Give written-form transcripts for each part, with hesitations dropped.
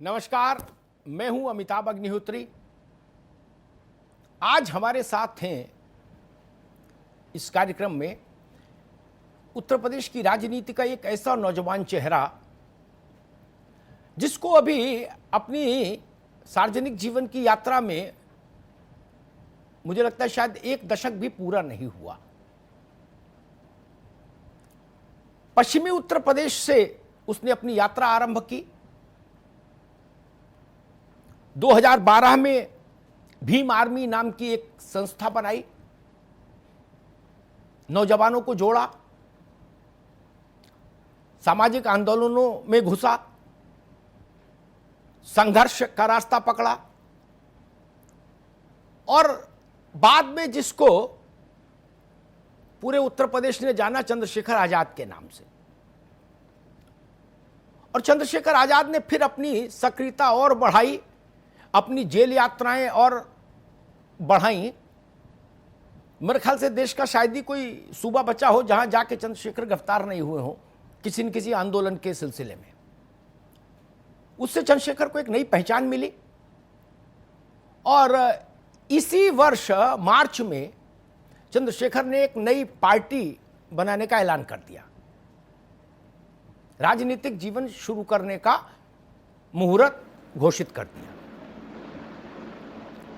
नमस्कार, मैं हूं अमिताभ अग्निहोत्री। आज हमारे साथ हैं इस कार्यक्रम में उत्तर प्रदेश की राजनीति का एक ऐसा नौजवान चेहरा जिसको अभी अपनी सार्वजनिक जीवन की यात्रा में मुझे लगता है शायद 1 दशक भी पूरा नहीं हुआ। पश्चिमी उत्तर प्रदेश से उसने अपनी यात्रा आरंभ की। 2012 में भीम आर्मी नाम की एक संस्था बनाई, नौजवानों को जोड़ा, सामाजिक आंदोलनों में घुसा, संघर्ष का रास्ता पकड़ा और बाद में जिसको पूरे उत्तर प्रदेश ने जाना चंद्रशेखर आजाद के नाम से। और चंद्रशेखर आजाद ने फिर अपनी सक्रियता और बढ़ाई, अपनी जेल यात्राएं और बढ़ाई। मेरे ख्याल से देश का शायद ही कोई सूबा बचा हो जहां जाके चंद्रशेखर गिरफ्तार नहीं हुए हो किसी न किसी आंदोलन के सिलसिले में। उससे चंद्रशेखर को एक नई पहचान मिली और इसी वर्ष मार्च में चंद्रशेखर ने एक नई पार्टी बनाने का ऐलान कर दिया। राजनीतिक जीवन शुरू करने का मुहूर्त घोषित कर दिया।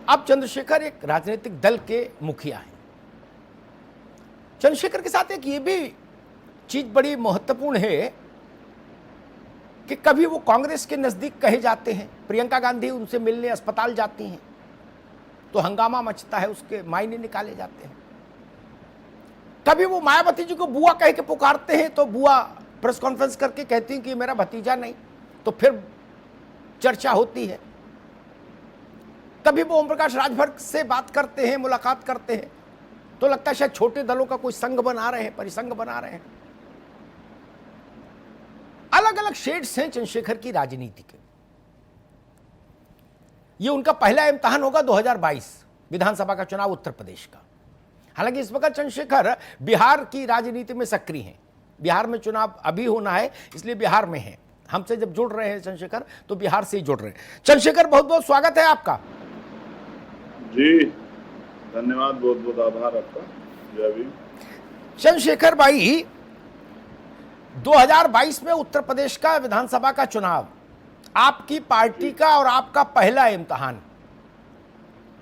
अब चंद्रशेखर एक राजनीतिक दल के मुखिया हैं। चंद्रशेखर के साथ एक ये भी चीज बड़ी महत्वपूर्ण है कि कभी वो कांग्रेस के नजदीक कहे जाते हैं। प्रियंका गांधी उनसे मिलने अस्पताल जाती हैं तो हंगामा मचता है, उसके मायने निकाले जाते हैं। कभी वो मायावती जी को बुआ कह के पुकारते हैं तो बुआ प्रेस कॉन्फ्रेंस करके कहती हैं कि मेरा भतीजा नहीं, तो फिर चर्चा होती है। कभी वो ओम प्रकाश राजभर से बात करते हैं, मुलाकात करते हैं तो लगता है शायद छोटे दलों का कोई संघ बना रहे हैं, परिसंघ बना रहे हैं। अलग अलग शेड्स हैं चंद्रशेखर की राजनीति के। ये उनका पहला इम्तिहान होगा 2022 विधानसभा का चुनाव उत्तर प्रदेश का। हालांकि इस वक्त चंद्रशेखर बिहार की राजनीति में सक्रिय हैं। बिहार में चुनाव अभी होना है, इसलिए बिहार में है। हमसे जब जुड़ रहे हैं चंद्रशेखर तो बिहार से ही जुड़ रहे हैं। चंद्रशेखर, बहुत बहुत स्वागत है आपका। जी धन्यवाद, बहुत बहुत आभार आपका। जय भीम। चंद्रशेखर भाई, 2022 में उत्तर प्रदेश का विधानसभा का चुनाव, आपकी पार्टी का और आपका पहला इम्तिहान।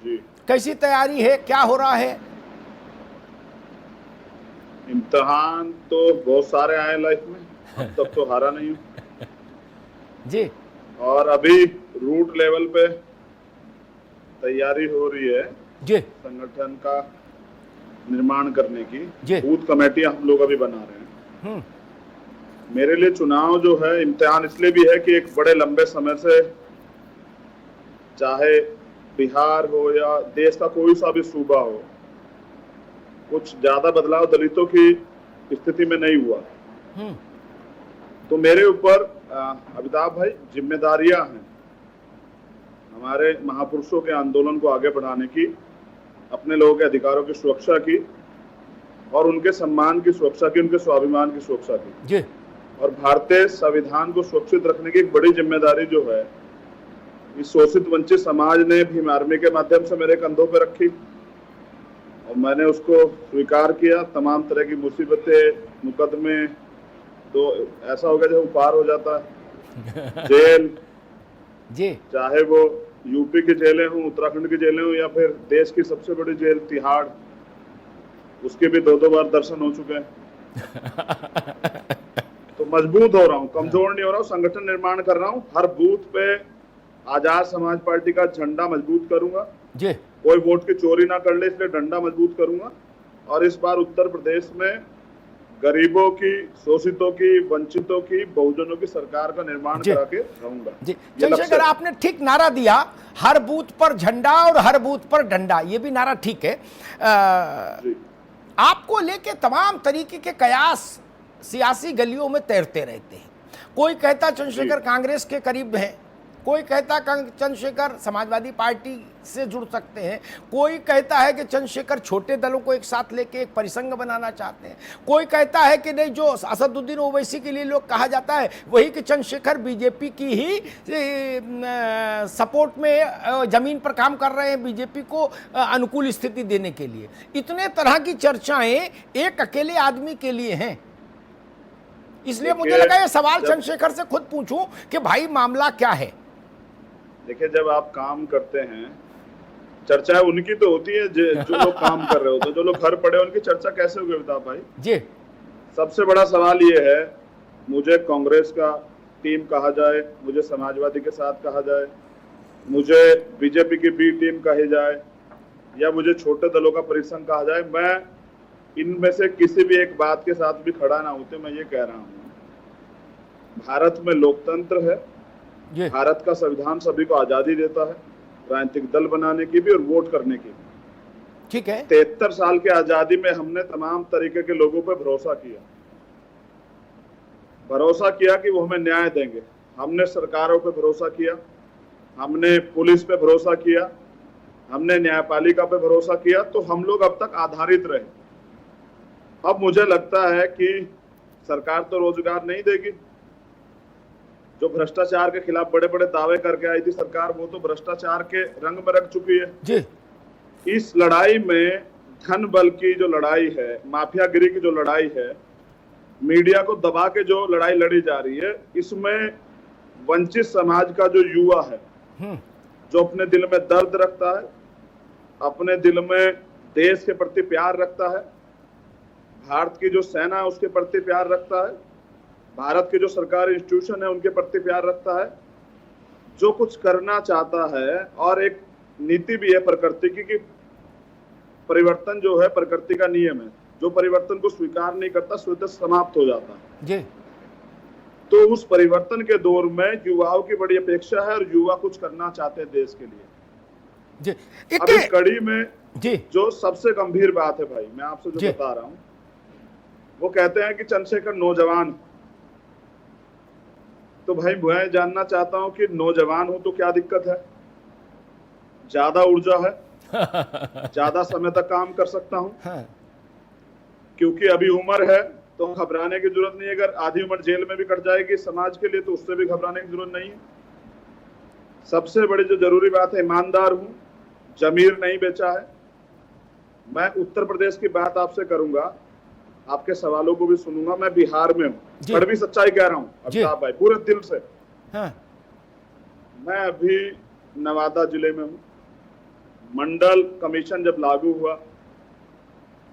जी, कैसी तैयारी है, क्या हो रहा है? इम्तिहान तो बहुत सारे आए लाइफ में, अब तक तो हारा नहीं हूँ जी। और अभी रूट लेवल पे तैयारी हो रही है जी, संगठन का निर्माण करने की। जी। बूथ कमेटी हम लोग अभी बना रहे हैं। मेरे लिए चुनाव जो है इम्तिहान इसलिए भी है कि एक बड़े लंबे समय से, चाहे बिहार हो या देश का कोई सा भी सूबा हो, कुछ ज्यादा बदलाव दलितों की स्थिति में नहीं हुआ। तो मेरे ऊपर अमिताभ भाई जिम्मेदारियां हैं हमारे महापुरुषों के आंदोलन को आगे बढ़ाने की, अपने लोगों के अधिकारों की सुरक्षा की और उनके सम्मान की सुरक्षा की, उनके स्वाभिमान की सुरक्षा की जी। और भारतीय संविधान को सुरक्षित रखने की एक बड़ी जिम्मेदारी जो है इस शोषित वंचित समाज ने भीम आर्मी के माध्यम से मेरे कंधों पर रखी और मैंने उसको स्वीकार किया। तमाम तरह की मुसीबतें, मुकदमे, तो ऐसा हो गया जब पार हो जाता है। जेल जी, चाहे वो यूपी की जेलें हों, उत्तराखंड की जेलें हों या फिर देश की सबसे बड़ी जेल तिहाड़, उसके भी 2-2 बार दर्शन हो चुके हैं। तो मजबूत हो रहा हूँ, कमजोर नहीं हो रहा हूँ, संगठन निर्माण कर रहा हूँ। हर बूथ पे आजाद समाज पार्टी का झंडा मजबूत करूंगा जी। कोई वोट की चोरी ना कर ले, इसलिए डंडा मजबूत करूंगा। और इस बार उत्तर प्रदेश में गरीबों की, शोषितों की, वंचितों की, बहुजनों की सरकार का निर्माण करा के रहूंगा। चंद्रशेखर, आपने ठीक नारा दिया, हर बूथ पर झंडा और हर बूथ पर डंडा। ये भी नारा ठीक है। आपको लेके तमाम तरीके के कयास सियासी गलियों में तैरते रहते हैं। कोई कहता चंद्रशेखर कांग्रेस के करीब है, कोई कहता है चंद्रशेखर समाजवादी पार्टी से जुड़ सकते हैं, कोई कहता है कि चंद्रशेखर छोटे दलों को एक साथ लेके एक परिसंघ बनाना चाहते हैं, कोई कहता है कि नहीं, जो असदुद्दीन ओवैसी के लिए लोग कहा जाता है वही कि चंद्रशेखर बीजेपी की ही सपोर्ट में जमीन पर काम कर रहे हैं, बीजेपी को अनुकूल स्थिति देने के लिए। इतने तरह की चर्चाएं एक अकेले आदमी के लिए हैं। इसलिए मुझे लगा ये सवाल चंद्रशेखर से खुद पूछूं कि भाई मामला क्या है। देखिए, जब आप काम करते हैं, चर्चा उनकी तो होती है जो लोग काम कर रहे होते हैं, जो लोग घर पड़े उनकी चर्चा कैसे होगी अमिताभ भाई जी। सबसे बड़ा सवाल ये है, मुझे कांग्रेस का टीम कहा जाए, मुझे समाजवादी के साथ कहा जाए, मुझे बीजेपी की बी टीम कही जाए, या मुझे छोटे दलों का परिसंघ कहा जाए, मैं इनमें से किसी भी एक बात के साथ भी खड़ा ना होते। मैं ये कह रहा हूँ, भारत में लोकतंत्र है, भारत का संविधान सभी को आजादी देता है राजनीतिक दल बनाने की भी और वोट करने की भी। ठीक है, 73 साल की आजादी में हमने तमाम तरीके के लोगों पर भरोसा किया कि वो हमें न्याय देंगे। हमने सरकारों पर भरोसा किया, हमने पुलिस पे भरोसा किया, हमने न्यायपालिका पे भरोसा किया, तो हम लोग अब तक आधारित रहे। अब मुझे लगता है कि सरकार तो रोजगार नहीं देगी। जो भ्रष्टाचार के खिलाफ बड़े बड़े दावे करके आई थी सरकार, वो तो भ्रष्टाचार के रंग में रख चुकी है जी। इस लड़ाई में धन बल की जो लड़ाई है, माफियागिरी की जो लड़ाई है, मीडिया को दबा के जो लड़ाई लड़ी जा रही है, इसमें वंचित समाज का जो युवा है, जो अपने दिल में दर्द रखता है, अपने दिल में देश के प्रति प्यार रखता है, भारत की जो सेना है उसके प्रति प्यार रखता है, भारत के जो सरकारी इंस्टीट्यूशन है उनके प्रति प्यार रखता है, जो कुछ करना चाहता है। और एक नीति भी है प्रकृति की कि परिवर्तन जो है प्रकृति का नियम है, जो परिवर्तन को स्वीकार नहीं करता स्वतः समाप्त हो जाता है जी। तो उस परिवर्तन के दौर में युवाओं की बड़ी अपेक्षा है और युवा कुछ करना चाहते हैं देश के लिए जी। अब इस कड़ी में जी जो सबसे गंभीर बात है भाई, मैं आपसे जो बता रहा हूं, वो कहते हैं कि चंद्रशेखर नौजवान, तो भाई मैं जानना चाहता हूं कि नौजवान हूं तो क्या दिक्कत है? ज्यादा ऊर्जा है, ज्यादा समय तक काम कर सकता हूं, क्योंकि अभी उम्र है तो घबराने की जरूरत नहीं है। अगर आधी उम्र जेल में भी कट जाएगी समाज के लिए तो उससे भी घबराने की जरूरत नहीं है। सबसे बड़ी जो जरूरी बात है, ईमानदार हूं, जमीर नहीं बेचा है। मैं उत्तर प्रदेश की बात आपसे करूंगा, आपके सवालों को भी सुनूंगा। मैं बिहार में हूँ, कड़वी सच्चाई कह रहा हूँ अमिताभ भाई, पूरे दिल से। मैं अभी नवादा जिले में हूँ। मंडल कमीशन जब लागू हुआ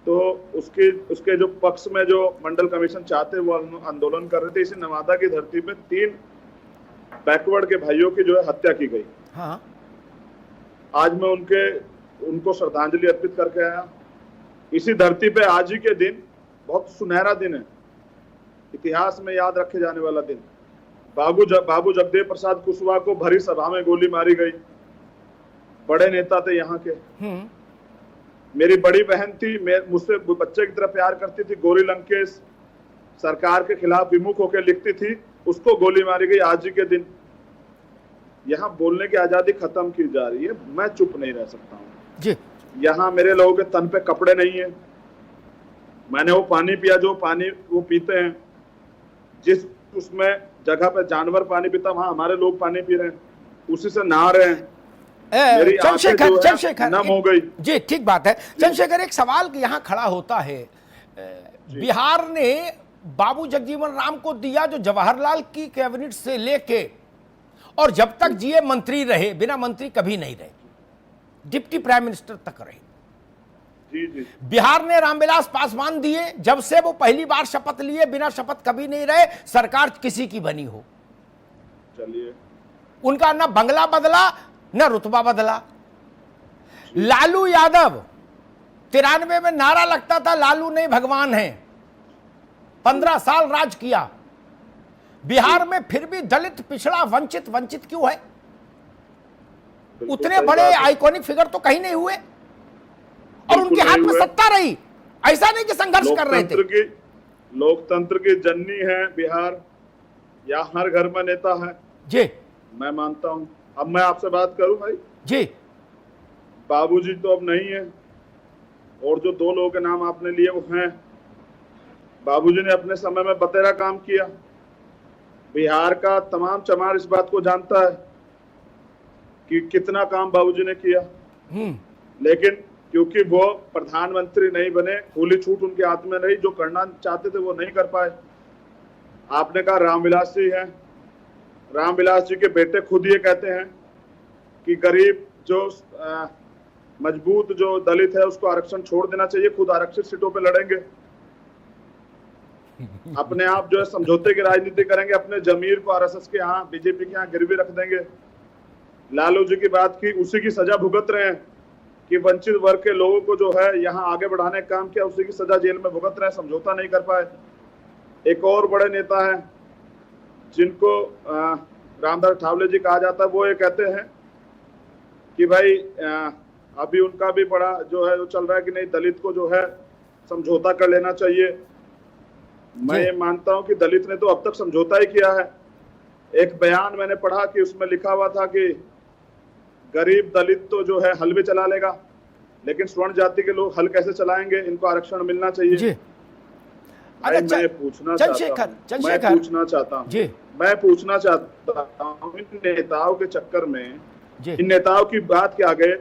तो उसके जो पक्ष में जो मंडल कमीशन चाहते वो आंदोलन कर रहे थे। इसी नवादा की धरती पे 3 बैकवर्ड के भाइयों की जो है हत्या की गई। आज मैं उनको श्रद्धांजलि अर्पित करके आया। इसी धरती पे आज ही के दिन बहुत सुनहरा दिन है, इतिहास में याद रखे जाने वाला दिन। बाबू जगदेव प्रसाद कुशवाहा को भरी सभा में गोली मारी गई। बड़े नेता थे यहाँ के। मेरी बड़ी बहन थी, मुझसे बच्चे की तरह प्यार करती थी, गौरी लंकेश सरकार के खिलाफ विमुख होकर लिखती थी, उसको गोली मारी गई आज ही के दिन। यहाँ बोलने की आजादी खत्म की जा रही है, मैं चुप नहीं रह सकता हूँ। यहाँ मेरे लोगों के तन पे कपड़े नहीं है। मैंने वो पानी पिया जो पानी वो पीते हैं, जिस उसमें जगह पे जानवर पानी पीता वहां हमारे लोग पानी पी रहे हैं, उसी से नहा रहे हैं। चंद्रशेखर नम हो गई जी। ठीक बात है चंद्रशेखर, एक सवाल यहाँ खड़ा होता है, बिहार ने बाबू जगजीवन राम को दिया जो जवाहरलाल की कैबिनेट से लेके और जब तक जीए मंत्री रहे, बिना मंत्री कभी नहीं रहे, डिप्टी प्राइम मिनिस्टर तक रहे। जी। बिहार ने रामविलास पासवान दिए, जब से वो पहली बार शपथ लिए बिना शपथ कभी नहीं रहे, सरकार किसी की बनी हो। चलिए, उनका ना बंगला बदला न रुतबा बदला। लालू यादव 93 में नारा लगता था लालू नहीं भगवान है, 15 साल राज किया बिहार में, फिर भी दलित पिछड़ा वंचित क्यों है? उतने बड़े आइकॉनिक फिगर तो कहीं नहीं हुए और उनके हाथ में सत्ता रही। ऐसा नहीं कि संघर्ष कर रहे थे। लोकतंत्र की जननी है बिहार, या हर घर में नेता है जी। मैं मानता हूं। अब मैं आपसे बात करूं भाई, जी बाबूजी तो अब नहीं है, और जो दो लोगों के नाम आपने लिए वो हैं। बाबूजी ने अपने समय में बतेरा काम किया, बिहार का तमाम चमार इस बात को जानता है कि कितना काम बाबूजी ने किया। लेकिन क्योंकि वो प्रधानमंत्री नहीं बने, खुली छूट उनके हाथ में रही, जो करना चाहते थे वो नहीं कर पाए। आपने कहा रामविलास जी हैं, रामविलास जी के बेटे खुद ये कहते हैं कि गरीब जो मजबूत जो दलित है उसको आरक्षण छोड़ देना चाहिए, खुद आरक्षित सीटों पे लड़ेंगे। अपने आप जो है समझौते की राजनीति करेंगे, अपने जमीर को आरएसएस के यहाँ, बीजेपी के यहाँ गिरवी रख देंगे। लालू जी की बात की, उसी की सजा भुगत रहे हैं कि वंचित वर्ग के लोगों को जो है यहाँ आगे बढ़ाने का काम किया, उसी की सजा जेल में भुगत रहे हैं, समझौता नहीं कर पाए। एक और बड़े नेता हैं जिनको रामदास अठावले जी कहा जाता है, वो ये कहते हैं कि भाई अभी उनका भी बड़ा जो है वो चल रहा है कि नहीं, दलित को जो है समझौता कर लेना चाहिए। मैं ये मानता हूं कि दलित ने तो अब तक समझौता ही किया है। एक बयान मैंने पढ़ा कि उसमें लिखा हुआ था कि गरीब दलित तो जो है हल भी चला लेगा, लेकिन स्वर्ण जाति के लोग हल कैसे चलाएंगे, इनको आरक्षण मिलना चाहिए। जी। मैं पूछना चाहता हूं इन नेताओं के चक्कर में, इन नेताओं की बात के आगे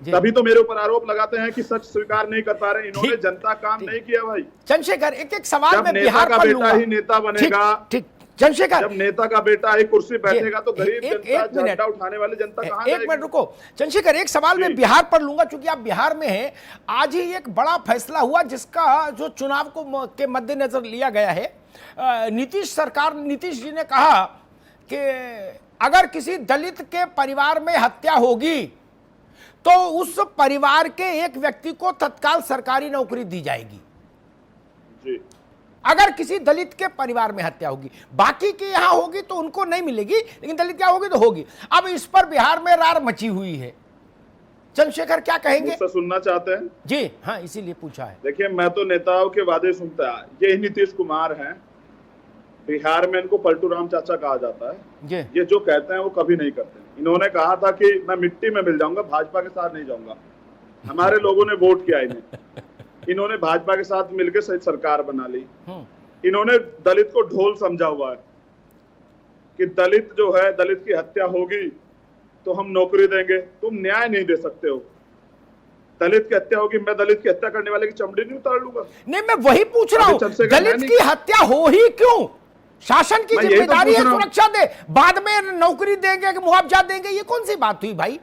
तभी तो मेरे ऊपर आरोप लगाते हैं कि सच स्वीकार नहीं कर पा रहे। इन्होंने जनता काम नहीं किया भाई। चंद्रशेखर, एक सवाल मैं बिहार का बेटा ही नेता बनेगा, ठीक चंद्रशेखर, जब नेता का बेटा ही कुर्सी बैठेगा तो गरीब जनता, झंडा उठाने वाली जनता कहां जाएगी? एक मिनट रुको चंद्रशेखर, एक सवाल मैं बिहार पर लूंगा क्योंकि आप बिहार में हैं। आज ही एक बड़ा फैसला हुआ जिसका जो चुनाव को के मद्देनजर लिया गया है। नीतीश जी ने कहा कि अगर किसी दलित के परिवार में हत्या होगी तो उस परिवार के एक व्यक्ति को तत्काल सरकारी नौकरी दी जाएगी। जी। अगर किसी दलित के परिवार में हत्या होगी, बाकी के यहां होगी तो उनको नहीं मिलेगी, लेकिन दलित क्या होगी तो होगी। अब इस पर बिहार में रार मची हुई है। चंद्रशेखर क्या कहेंगे? मुझसे सुनना चाहते हैं? जी हाँ, इसीलिए पूछा है। देखिए, मैं तो नेताओं के वादे सुनता है। ये नीतीश कुमार हैं, बिहार में इनको पलटू राम चाचा कहा जाता है। ये जो कहते हैं वो कभी नहीं करते। इन्होंने कहा था कि मैं मिट्टी में मिल जाऊंगा, भाजपा के साथ नहीं जाऊंगा। हमारे लोगों ने वोट किया इन्हें, इन्होंने भाजपा के साथ मिलकर सही सरकार बना ली। इन्होंने दलित को ढोल समझा हुआ है कि दलित जो है, दलित की हत्या होगी तो हम नौकरी देंगे। तुम न्याय नहीं दे सकते हो। दलित की हत्या होगी, मैं दलित की हत्या करने वाले की चमड़ी नहीं उतार लूंगा? नहीं, मैं वही पूछ रहा हूं, दलित की हत्या हो ही क्यों? शासन की जिम्मेदारी है सुरक्षा दे, बाद में नौकरी देंगे कि मुआवजा देंगे, ये कौन सी बात हुई भाई?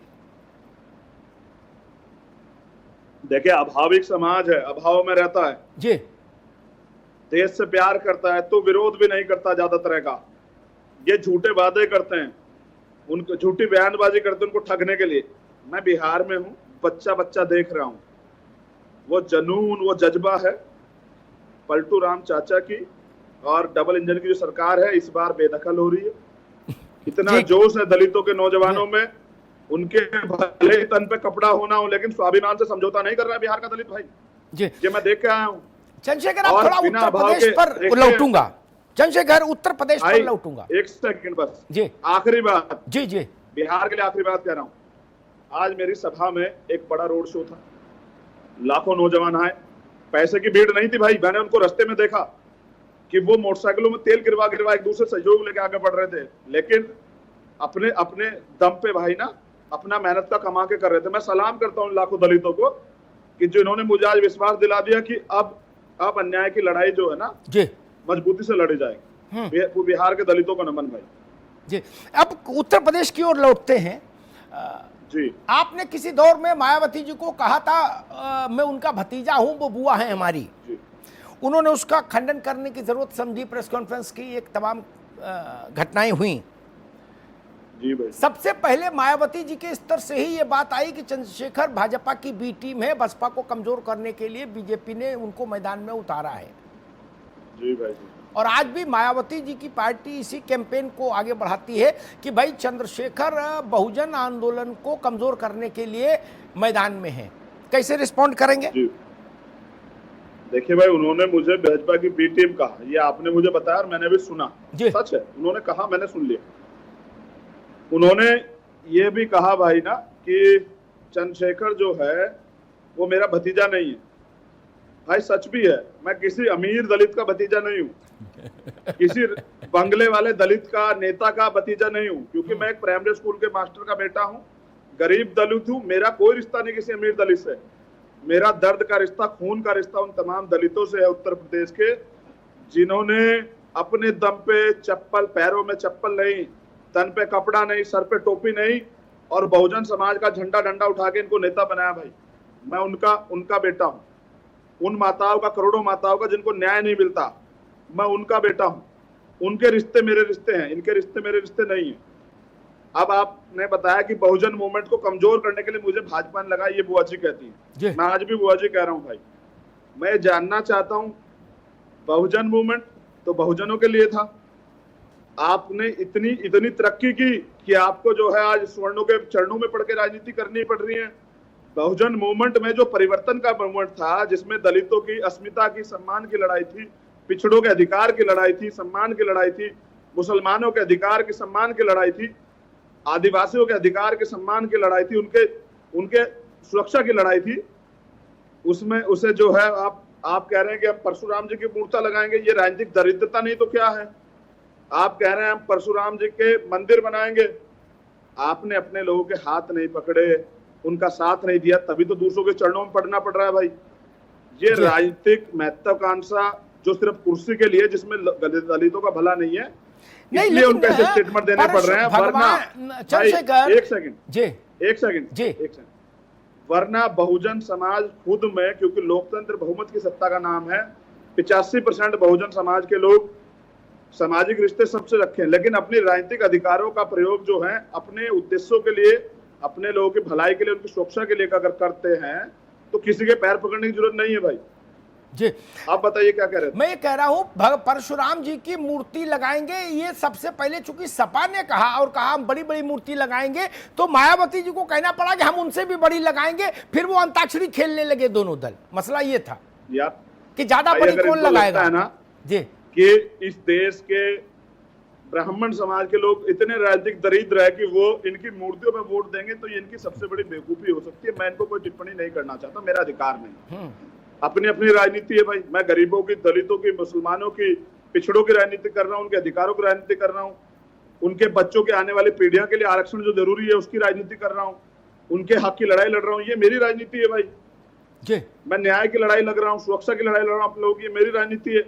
देखिए, अभाविक समाज है, अभाव में रहता है जी, देश से प्यार करता है तो विरोध भी नहीं करता ज्यादातर का। ये झूठे वादे करते हैं, उनको झूठी बयानबाजी करते हैं उनको ठगने के लिए। मैं बिहार में हूं, बच्चा बच्चा देख रहा हूं, वो जुनून, वो जज्बा है पलटू राम चाचा की। और डबल इंजन की जो सरकार है इस बार बेदखल हो रही है। इतना जोश है दलितों के नौजवानों में, उनके भले ही तन पे कपड़ा होना हो, लेकिन स्वाभिमान से समझौता नहीं कर रहा है बिहार का दलित भाई। जी, ये मैं देख के आया हूँ। चंद्रशेखर, आप थोड़ा उत्तर प्रदेश पर लौटूंगा। चंद्रशेखर, उत्तर प्रदेश पर लौटूंगा। एक सेकंड बस जी, आखिरी बात। जी जी, बिहार के लिए आखिरी बात कह रहा हूँ। आज मेरी सभा में एक बड़ा रोड शो था, लाखों नौजवान आए। पैसे की भीड़ नहीं थी भाई, मैंने उनको रास्ते में देखा कि वो मोटरसाइकिलों में तेल गिरवा गिरवा एक दूसरे सहयोग लेके आगे बढ़ रहे थे, लेकिन अपने अपने दम पे भाई ना, अपना मेहनत का कमा के कर रहे थे। मैं सलाम करता हूँ लाखों दलितों को कि जिन्होंने मुझे आज विश्वास दिला दिया कि अब अन्याय की लड़ाई जो है ना जी मजबूती से लड़ी जाएगी। वो बिहार के दलितों का नमन भाई। जी, अब उत्तर प्रदेश की ओर लौटते हैं। जी, आपने किसी दौर में मायावती जी को कहा था मैं उनका भतीजा हूं, वो बुआ है हमारी। उन्होंने उसका खंडन करने की जरूरत समझी, प्रेस कॉन्फ्रेंस की, एक तमाम घटनाएं हुई। जी भाई। सबसे पहले मायावती जी के स्तर से ही ये बात आई कि चंद्रशेखर भाजपा की बी टीम है, बसपा को कमजोर करने के लिए बीजेपी ने उनको मैदान में उतारा है। जी भाई जी। और आज भी मायावती जी की पार्टी इसी कैंपेन को आगे बढ़ाती है कि भाई चंद्रशेखर बहुजन आंदोलन को कमजोर करने के लिए मैदान में है। कैसे रिस्पॉन्ड करेंगे? जी, देखिए भाई, उन्होंने मुझे भाजपा की बी टीम कहा, ये आपने मुझे बताया और मैंने भी सुना। सच है, उन्होंने कहा, मैंने सुन लिया। उन्होंने ये भी कहा भाई ना कि चंद्रशेखर जो है वो मेरा भतीजा नहीं है। भाई सच भी है, मैं किसी अमीर दलित का भतीजा नहीं हूँ, किसी बंगले वाले दलित का नेता का भतीजा नहीं हूँ, क्योंकि मैं एक प्राइमरी स्कूल के मास्टर का बेटा हूँ, गरीब दलित हूँ। मेरा कोई रिश्ता नहीं किसी अमीर दलित से। मेरा दर्द का रिश्ता, खून का रिश्ता उन तमाम दलितों से है उत्तर प्रदेश के, जिन्होंने अपने दम पे चप्पल, पैरों में चप्पल नहीं, तन पे कपड़ा नहीं, सर पे टोपी नहीं, और बहुजन समाज का झंडा डंडा उठा के इनको नेता बनाया। भाई मैं उनका बेटा हूँ। उन माताओं का, करोड़ों माताओं का जिनको न्याय नहीं मिलता, मैं उनका बेटा हूँ। उनके रिश्ते मेरे रिश्ते हैं, इनके रिश्ते मेरे रिश्ते नहीं है। अब आपने बताया कि बहुजन मूवमेंट को कमजोर करने के लिए मुझे भाजपा ने लगा, ये बुआ जी कहती है। मैं आज भी बुआ जी कह रहा हूँ भाई, मैं जानना चाहता हूँ, बहुजन मूवमेंट तो बहुजनों के लिए था। आपने इतनी तरक्की की कि आपको जो है आज स्वर्णों के चरणों में पड़ के राजनीति करनी पड़ रही है। बहुजन मूवमेंट में जो परिवर्तन का मूवमेंट था, जिसमें दलितों की अस्मिता की, सम्मान की लड़ाई थी, पिछड़ों के अधिकार की लड़ाई थी, सम्मान की लड़ाई थी, मुसलमानों के अधिकार की, सम्मान की लड़ाई थी, आदिवासियों के अधिकार के सम्मान की लड़ाई थी, उनके सुरक्षा की लड़ाई थी, उसमें उसे जो है आप कह रहे हैं कि हम परशुराम जी की मूर्ति लगाएंगे, ये राजनीतिक दरिद्रता नहीं तो क्या है? आप कह रहे हैं हम परशुराम जी के मंदिर बनाएंगे। आपने अपने लोगों के हाथ नहीं पकड़े, उनका साथ नहीं दिया, तभी तो दूसरों के चरणों में पड़ना पड़ रहा है भाई। ये राजनीतिक महत्वाकांक्षा जो सिर्फ कुर्सी के लिए, जिसमें दलितों का भला नहीं है, इसलिए उनको ऐसे स्टेटमेंट देने पड़ रहे हैं। वरना एक सेकंड, वरना बहुजन समाज खुद में, क्योंकि लोकतंत्र बहुमत की सत्ता का नाम है, 85% बहुजन समाज के लोग सामाजिक रिश्ते सबसे रखे हैं, लेकिन अपनी राजनीतिक अधिकारों का प्रयोग जो है अपने उद्देश्यों के लिए, अपने लोगों की भलाई के लिए, उनकी सुरक्षा के लिए अगर करते हैं तो किसी के पैर पकड़ने की जरूरत नहीं है भाई जी। आप बताइए क्या कह रहे हैं? मैं ये कह रहा हूं परशुराम जी की मूर्ति लगाएंगे, ये सबसे पहले चूंकि सपा ने कहा और कहा हम बड़ी बड़ी मूर्ति लगाएंगे, तो मायावती जी को कहना पड़ा कि हम उनसे भी बड़ी लगाएंगे, फिर वो अंताक्षरी खेलने लगे दोनों दल। मसला ये था यार कि ज्यादा बड़ी कौन लगाएगा है ना जी, कि इस देश के ब्राह्मण समाज के लोग इतने राजनीतिक दरिद्र है कि वो इनकी मूर्तियों में वोट देंगे, तो ये इनकी सबसे बड़ी बेवकूफी हो सकती है। मैं इनको कोई टिप्पणी नहीं करना चाहता, मेरा अधिकार नहीं। अपनी अपनी राजनीति है भाई। मैं गरीबों की, दलितों की, मुसलमानों की, पिछड़ों की राजनीति कर रहा हूँ, उनके अधिकारों की राजनीति कर रहा हूँ, उनके बच्चों के आने वाली पीढ़ियों के लिए आरक्षण जो जरूरी है उसकी राजनीति कर रहा हूँ, उनके हक की लड़ाई लड़ रहा हूँ। ये मेरी राजनीति है भाई जी। मैं न्याय की लड़ाई लड़ रहा हूँ, सुरक्षा की लड़ाई लड़ रहा हूँ आप लोगों की, मेरी राजनीति है।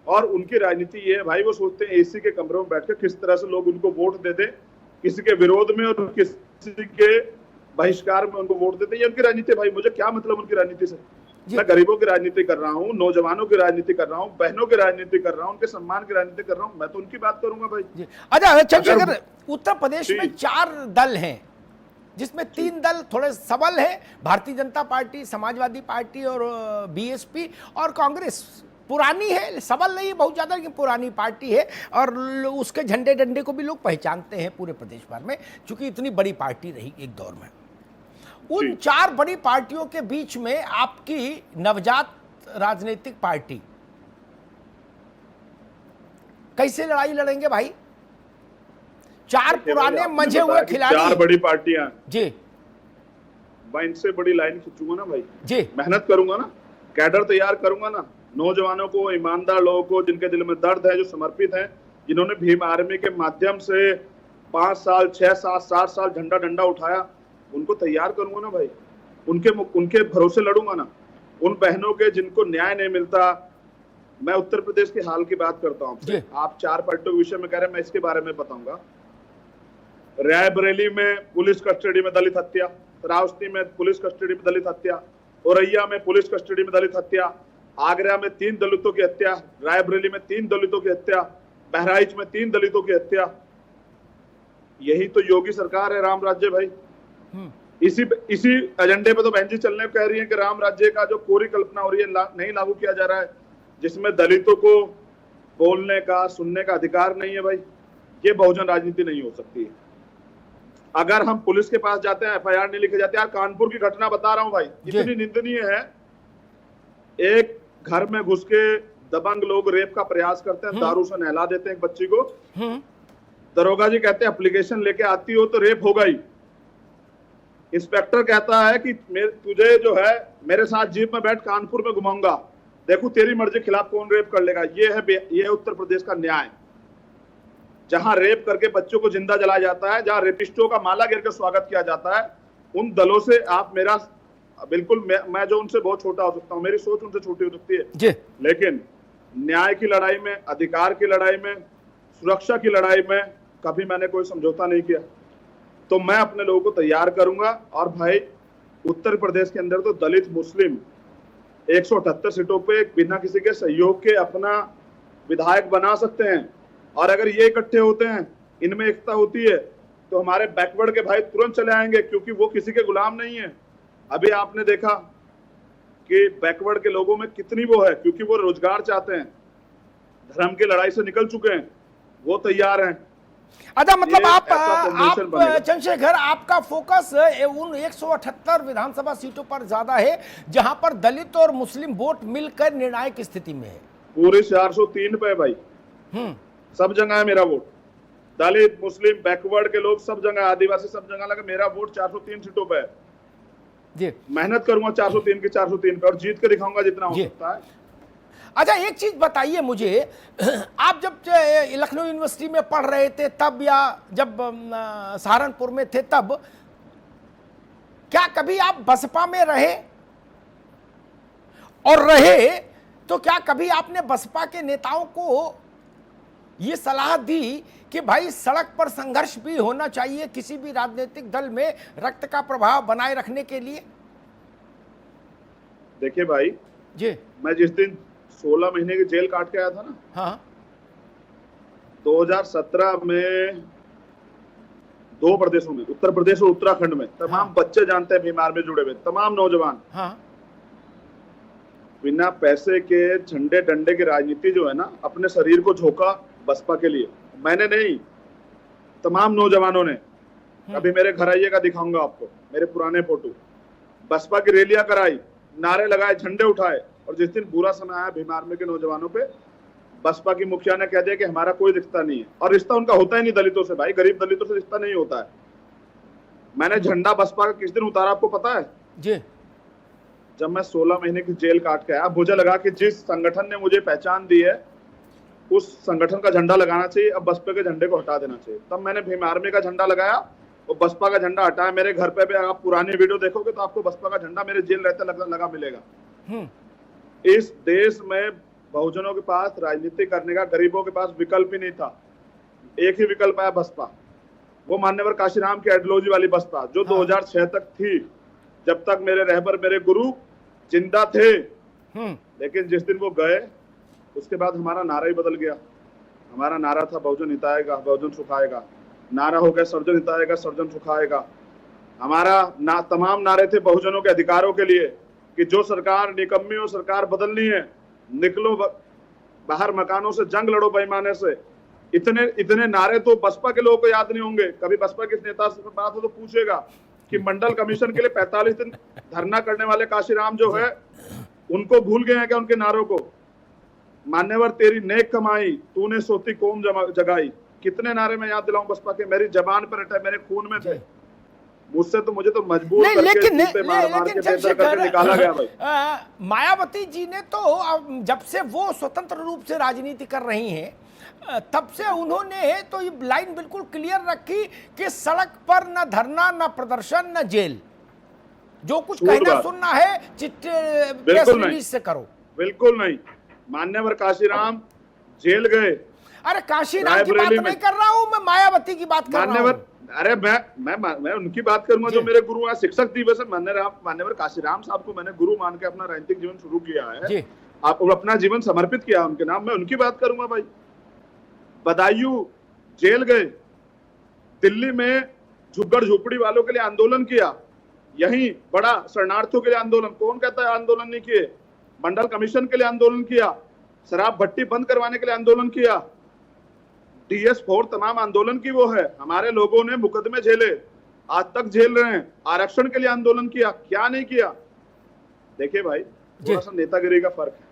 और उनकी राजनीति ये है भाई, वो सोचते हैं एसी के कमरों में बैठ कर किस तरह से लोग उनको वोट दे दे, किसी के विरोध में और किसी के बहिष्कार में उनको वोट देते हैं। ये उनकी राजनीति है भाई। मुझे क्या मतलब उनकी राजनीति से? मैं गरीबों की राजनीति कर रहा हूँ, नौजवानों की राजनीति कर रहा हूँ, बहनों की राजनीति कर रहा हूँ, उनके सम्मान की राजनीति कर रहा हूँ। मैं तो उनकी बात करूंगा भाई। अच्छा चंद्रशेखर, उत्तर प्रदेश में 4 दल हैं, जिसमें 3 दल थोड़े सबल हैं, भारतीय जनता पार्टी, समाजवादी पार्टी और बीएसपी, और कांग्रेस पुरानी है, सबल नहीं है बहुत ज्यादा, लेकिन पुरानी पार्टी है, और उसके झंडे डंडे को भी लोग पहचानते हैं पूरे प्रदेश भर में, क्योंकि इतनी बड़ी पार्टी रही एक दौर में। उन 4 बड़ी पार्टियों के बीच में आपकी नवजात राजनीतिक पार्टी कैसे लड़ाई लड़ेंगे भाई? 4 पुराने मंझे हुए खिलाड़ी, 4 बड़ी पार्टियां जी। मैं इनसे बड़ी लाइन खींचूंगा ना भाई जी, मेहनत करूंगा ना, कैडर तैयार करूंगा ना, नौजवानों को, ईमानदार लोगों को, जिनके दिल में दर्द है, जो समर्पित हैं, जिन्होंने भीम आर्मी के माध्यम से 5 साल, 6 साल, 7 साल झंडा डंडा उठाया, उनको तैयार करूंगा ना भाई। उनके भरोसे लड़ूंगा ना। उन बहनों के जिनको न्याय नहीं मिलता। मैं उत्तर प्रदेश के हाल की बात करता हूँ। आप 4 पार्टियों के विषय में कह रहे हैं, मैं इसके बारे में बताऊंगा। रायबरेली में पुलिस कस्टडी में दलित हत्या, श्रावस्ती में पुलिस कस्टडी में दलित हत्या, औरैया में पुलिस कस्टडी में दलित हत्या, आगरा में 3 दलितों की हत्या, रायबरेली में 3 दलितों की हत्या, बहराइच में 3 दलितों की हत्या। यही तो योगी सरकार है, राम राज्य भाई। इसी एजेंडे पे तो बहन जी चलने कह रही है कि राम राज्य का जो पूरी कल्पना हो रही है नहीं लागू किया जा रहा है, जिसमें दलितों को बोलने का, सुनने का अधिकार नहीं है भाई। ये बहुजन राजनीति नहीं हो सकती है। अगर हम पुलिस के पास जाते हैं, एफआईआर नहीं लिखे जाते। यार कानपुर की घटना बता रहा हूं भाई, इतनी निंदनीय है। एक घर में घुस के दबंग लोग रेप का प्रयास करते हैं, दारू से नहला देते हैं एक बच्ची को, दरोगा जी कहते हैं एप्लीकेशन लेके आती हो तो रेप होगा ही। इंस्पेक्टर कहता है कि तुझे जो है मेरे साथ जीप में बैठ कानपुर में घुमाऊंगा, देखो तेरी मर्जी खिलाफ कौन रेप कर लेगा। ये है उत्तर प्रदेश का न्याय, जहां रेप करके बच्चों को जिंदा जलाया जाता है, जहां रेपिस्टों का माला गिर के स्वागत किया जाता है। उन दलों से आप मेरा बिल्कुल, मैं जो उनसे बहुत छोटा हो सकता हूं, मेरी सोच उनसे छोटी हो सकती है, लेकिन न्याय की लड़ाई में, अधिकार की लड़ाई में, सुरक्षा की लड़ाई में कभी मैंने कोई समझौता नहीं किया। तो मैं अपने लोगों को तैयार करूंगा। और भाई उत्तर प्रदेश के अंदर तो दलित मुस्लिम 178 सीटों पे बिना किसी के सहयोग के अपना विधायक बना सकते हैं। और अगर ये इकट्ठे होते हैं, इनमें एकता होती है, तो हमारे बैकवर्ड के भाई तुरंत चले आएंगे, क्योंकि वो किसी के गुलाम नहीं है। अभी आपने देखा कि बैकवर्ड के लोगों में कितनी वो है, क्योंकि वो रोजगार चाहते हैं, धर्म की लड़ाई से निकल चुके हैं, वो तैयार हैं। अच्छा, मतलब आप चंद्रशेखर, आपका फोकस उन 178 विधानसभा सीटों पर ज्यादा है जहां पर दलित और मुस्लिम वोट मिलकर निर्णायक स्थिति में है। पूरे 403 पे भाई, सब जगह है मेरा वोट। दलित, मुस्लिम, बैकवर्ड के लोग सब जगह, आदिवासी सब जगह लगा, मेरा वोट 403 सीटों पे है जी। मेहनत करूंगा 403 की 403 पे, और जीत के दिखाऊंगा जितना हो सकता है। अच्छा, एक चीज बताइए मुझे, आप जब लखनऊ यूनिवर्सिटी में पढ़ रहे थे तब, या जब सहारनपुर में थे तब, क्या कभी आप बसपा में रहे? और रहे तो क्या कभी आपने बसपा के नेताओं को ये सलाह दी कि भाई सड़क पर संघर्ष भी होना चाहिए किसी भी राजनीतिक दल में रक्त का प्रभाव बनाए रखने के लिए? देखिए भाई जी, मैं जिस दिन 16 महीने की जेल काट के आया था ना, हाँ, 2017 में 2 प्रदेशों में, उत्तर प्रदेश और उत्तराखंड में, तमाम बच्चे जानते हैं बीमार में जुड़े हुए, तमाम नौजवान, बिना पैसे के झंडे डंडे की राजनीति जो है ना, अपने शरीर को झोंका बसपा के लिए। मैंने नहीं, तमाम नौजवानों ने। अभी मेरे घर आइएगा, दिखाऊंगा आपको मेरे पुराने फोटो। बसपा की रैलियां कराई, नारे लगाए, झंडे उठाए, और जिस दिन बुरा समय आया भीम आर्मी के नौजवानों पे, बसपा की मुखिया ने कह दिया कि हमारा कोई रिश्ता नहीं है। और रिश्ता उनका होता ही नहीं दलितों से भाई, गरीब दलितों से रिश्ता नहीं होता है। मैंने झंडा बसपा का किस दिन उतारा आपको पता है जी? जब मैं 16 महीने की जेल काट के आया। मुझे लगा कि जिस संगठन ने मुझे पहचान दी है उस संगठन का झंडा लगाना चाहिए, अब बसपा के झंडे को हटा देना चाहिए। तब मैंने भीम आर्मी का झंडा लगाया और बसपा का झंडा हटाया। मेरे घर पे भी आप पुरानी वीडियो देखोगे तो आपको बसपा का झंडा मेरे जेल रहते लगा मिलेगा। इस देश में बहुजनों के पास राजनीति करने का, गरीबों के पास विकल्प ही नहीं था। एक ही विकल्प आया, बसपा। वो मान्यवर काशीराम की आइडियोलॉजी वाली बसपा, जो 2006 तक थी, जब तक मेरे रहबर, मेरे गुरु जिंदा थे। लेकिन जिस दिन वो गए उसके बाद हमारा नारा ही बदल गया। हमारा नारा था बहुजन हिताएगा, बहुजन सुखाएगा। नारा हो गया सर्वजन हिताएगा, सर्वजन सुखाएगा। हमारा तमाम नारे थे बहुजनों के अधिकारों के लिए, कि जो सरकार निकम्मी हो, सरकार बदलनी है, निकलो बाहर मकानों से, जंग लड़ो बेईमाने से। इतने नारे तो बसपा के लोगों को याद नहीं होंगे। कभी बसपा के नेता से बात हो तो पूछेगा कि मंडल कमीशन के लिए 45 दिन धरना करने वाले काशीराम जो है, उनको भूल गए हैं क्या उनके नारों को? मान्यवर तेरी नेक कमाई, तूने सोती कौम जगाई। कितने नारे मैं याद दिलाऊं बसपा के, मेरी जबान पर रटे, मेरे खून में थे। मुझसे तो मुझे तो मजबूर करके निकाला गया भाई। मायावती जी ने तो जब से वो स्वतंत्र रूप से राजनीति कर रही हैं, तब से उन्होंने तो ये लाइन बिल्कुल क्लियर रखी कि सड़क पर न धरना, न प्रदर्शन, न जेल। जो कुछ कहना सुनना है प्रेस रिलीज से करो। बिल्कुल नहीं। मान्यवर काशीराम जेल गए। अरे काशीराम की बात नहीं कर रहा हूं मैं, मायावती की बात कर रहा हूं। अरे मैं उनकी बात करूंगा जो मेरे गुरु हैं। शिक्षक दिवस मान्यवर काशीराम साहब को मैंने गुरु मान के अपना राजनीतिक जीवन शुरू किया है, आप अपना जीवन समर्पित किया उनके नाम। मैं उनकी बात करूंगा भाई। बदायूं जेल गए, दिल्ली में झुग्गड़ झोपड़ी वालों के लिए आंदोलन किया, यही बड़ा शरणार्थियों के लिए आंदोलन, कौन कहता है आंदोलन नहीं किए? मंडल कमीशन के लिए आंदोलन किया, शराब भट्टी बंद करवाने के लिए आंदोलन किया, DS4 तमाम आंदोलन की वो है। हमारे लोगों ने मुकदमे झेले, आज तक झेल रहे हैं। आरक्षण के लिए आंदोलन किया, क्या नहीं किया? देखिए भाई, थोड़ा सा नेतागिरी का फर्क है।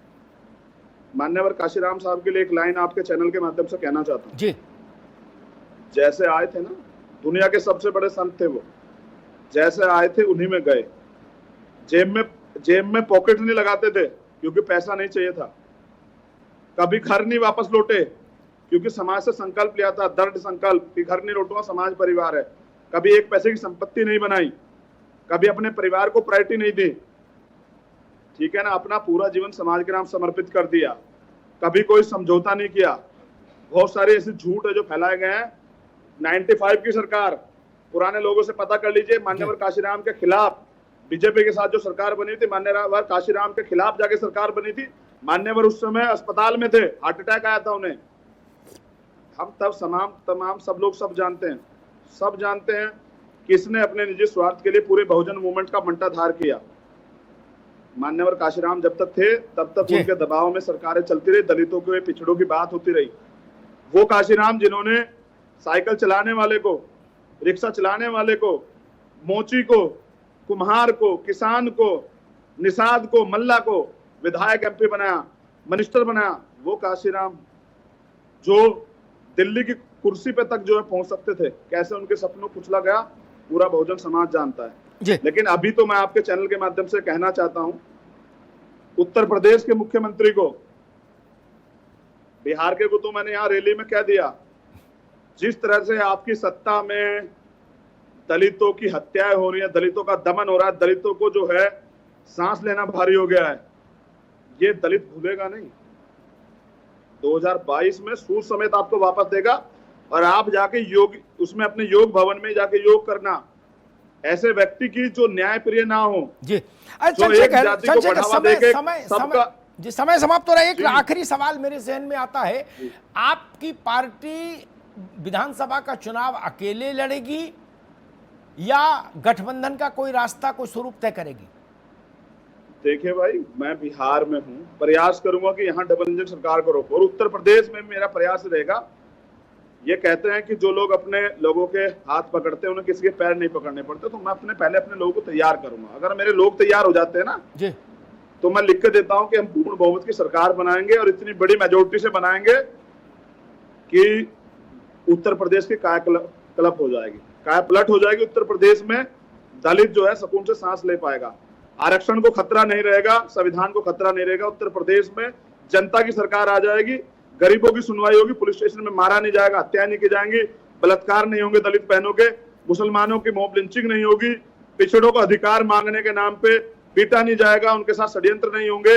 मान्यवर काशीराम साहब के लिए एक लाइन आपके चैनल के माध्यम से कहना चाहता हूँ जी। जैसे आए थे ना, दुनिया के सबसे बड़े संत थे वो, जैसे आए थे उन्हीं में गए। जेब में पॉकेट नहीं लगाते थे क्योंकि पैसा नहीं चाहिए था। कभी घर नहीं वापस लौटे क्योंकि समाज से संकल्प लिया था, दृढ़ संकल्प कि घर नहीं लौटूंगा, समाज परिवार है। कभी एक पैसे की संपत्ति नहीं बनाई, कभी अपने परिवार को प्रायोरिटी नहीं दी, ठीक है ना, अपना पूरा जीवन समाज के नाम समर्पित कर दिया, कभी कोई समझौता नहीं किया। बहुत सारे ऐसे झूठ है जो फैलाए गए हैं। 95 की सरकार, पुराने लोगों से पता कर लीजिए, मान्यवर काशीराम के खिलाफ बीजेपी के साथ जो सरकार बनी थी, मान्यवर काशीराम के खिलाफ जाके सरकार बनी थी। मान्यवर उस समय अस्पताल में थे, हार्ट अटैक आया था उन्हें। हम तब तमाम सब लोग सब जानते हैं किसने अपने निजी स्वार्थ के लिए पूरे बहुजन मूवमेंट का मंटाधार किया। मान्यवर काशीराम जब तक थे तब तक उनके दबाव में सरकारें चलती रही, दलितों के पिछड़ों की बात होती रही। वो काशीराम जिन्होंने साइकिल चलाने वाले को, रिक्शा चलाने वाले को, मोची को, कुम्हार को, किसान को, निषाद को, मल्ला को विधायक एमपी बनाया, मिनिस्टर बनाया, वो काशीराम जो दिल्ली की कुर्सी पे तक जो है पहुंच सकते थे, कैसे उनके सपनों कुचला गया पूरा बहुजन समाज जानता है। लेकिन अभी तो मैं आपके चैनल के माध्यम से कहना चाहता हूं, उत्तर प्रदेश के मुख्यमंत्री को, बिहार के को तो मैंने यहां रैली में कह दिया, जिस तरह से आपकी सत्ता में दलितों की हत्याएं हो रही है, दलितों का दमन हो रहा है, दलितों को जो है सांस लेना भारी हो गया है, ये दलित भूलेगा नहीं। 2022 में सूद समेत आपको वापस देगा और आप जाके योग, उसमें अपने योग भवन में जाके योग करना। ऐसे व्यक्ति की जो न्याय प्रिय ना हो जी। समय समाप्त हो रहा है। एक आखिरी सवाल मेरे जहन में आता है, आपकी पार्टी विधानसभा का चुनाव अकेले लड़ेगी या गठबंधन का कोई रास्ता, कोई स्वरूप तय करेगी? देखिए भाई, मैं बिहार में हूं, प्रयास करूंगा कि यहाँ डबल इंजन सरकार को रोको, और उत्तर प्रदेश में मेरा प्रयास रहेगा। ये कहते हैं कि जो लोग अपने लोगों के हाथ पकड़ते हैं उन्हें किसी के पैर नहीं पकड़ने पड़ते, तो मैं पहले अपने लोगों को तैयार करूंगा। अगर मेरे लोग तैयार हो जाते हैं ना जी, तो मैं लिख के देता हूं कि हम पूर्ण बहुमत की सरकार बनाएंगे और इतनी बड़ी मेजोरिटी से बनाएंगे कि उत्तर प्रदेश की कायाकल्प हो जाएगी, कायापलट हो जाएगी। उत्तर प्रदेश में दलित जो है सुकून से सांस ले पाएगा, आरक्षण को खतरा नहीं रहेगा, संविधान को खतरा नहीं रहेगा। उत्तर प्रदेश में जनता की सरकार आ जाएगी, गरीबों की सुनवाई होगी, पुलिस स्टेशन में मारा नहीं जाएगा, हत्या नहीं की जाएंगी, बलात्कार नहीं होंगे दलित बहनों के, मुसलमानों की मॉब लिंचिंग नहीं होगी, पिछड़ों को अधिकार मांगने के नाम पे पीटा नहीं जाएगा, उनके साथ षड्यंत्र नहीं होंगे,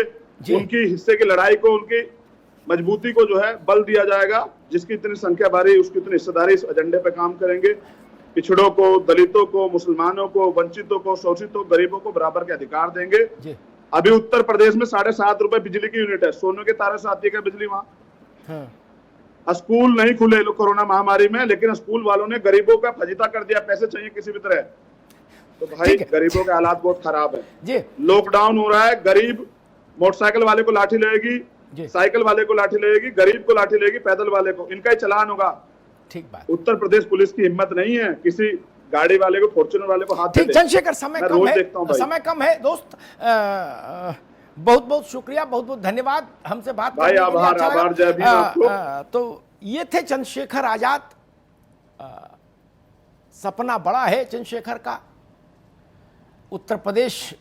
उनकी हिस्से की लड़ाई को, उनकी मजबूती को जो है बल दिया जाएगा। जिसकी इतनी संख्या बारी उसकी इतनी हिस्सेदारी इस एजेंडे पे काम करेंगे। पिछड़ों को, दलितों को, मुसलमानों को, वंचितों को, शोषितों, गरीबों को बराबर के अधिकार देंगे। अभी उत्तर प्रदेश में 7.5 रुपए बिजली की यूनिट है, सोने के तारे से आती है बिजली वहां। स्कूल नहीं खुले कोरोना महामारी में, लेकिन स्कूल वालों ने गरीबों का फजीता कर दिया, पैसे चाहिए किसी भी तरह। तो भाई गरीबों के हालात बहुत खराब है। लॉकडाउन हो रहा है, गरीब मोटरसाइकिल वाले को लाठी लगेगी, साइकिल वाले को लाठी लगेगी, गरीब को लाठी लगेगी, पैदल वाले को, इनका ही चलान होगा। ठीक बात। उत्तर प्रदेश पुलिस की हिम्मत नहीं है किसी गाड़ी वाले को, फॉर्च्यूनर वाले को हाथ ठीक। चंद्रशेखर, समय कम है दोस्त, बहुत बहुत शुक्रिया, बहुत बहुत धन्यवाद हमसे बात करने के लिए। आभार जय भीम आपको। तो ये थे चंद्रशेखर आजाद। सपना बड़ा है चंद्रशेखर का, उत्तर प्रदेश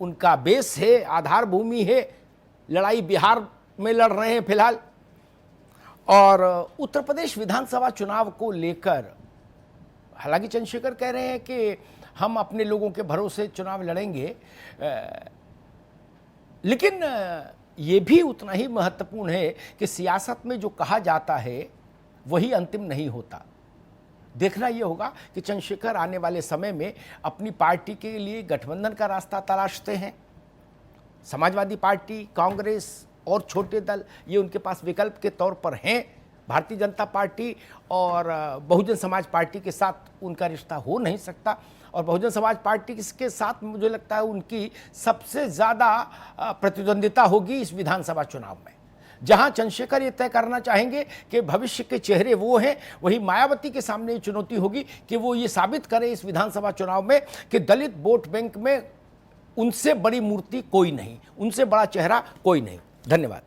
उनका बेस है, आधार भूमि है। लड़ाई बिहार में लड़ रहे हैं फिलहाल, और उत्तर प्रदेश विधानसभा चुनाव को लेकर हालांकि चंद्रशेखर कह रहे हैं कि हम अपने लोगों के भरोसे चुनाव लड़ेंगे, लेकिन ये भी उतना ही महत्वपूर्ण है कि सियासत में जो कहा जाता है वही अंतिम नहीं होता। देखना ये होगा कि चंद्रशेखर आने वाले समय में अपनी पार्टी के लिए गठबंधन का रास्ता तलाशते हैं। समाजवादी पार्टी, कांग्रेस और छोटे दल ये उनके पास विकल्प के तौर पर हैं। भारतीय जनता पार्टी और बहुजन समाज पार्टी के साथ उनका रिश्ता हो नहीं सकता, और बहुजन समाज पार्टी के साथ मुझे लगता है उनकी सबसे ज़्यादा प्रतिद्वंदिता होगी इस विधानसभा चुनाव में, जहां चंद्रशेखर ये तय करना चाहेंगे कि भविष्य के चेहरे वो हैं। वही मायावती के सामने ये चुनौती होगी कि वो ये साबित करें इस विधानसभा चुनाव में कि दलित वोट बैंक में उनसे बड़ी मूर्ति कोई नहीं, उनसे बड़ा चेहरा कोई नहीं। धन्यवाद।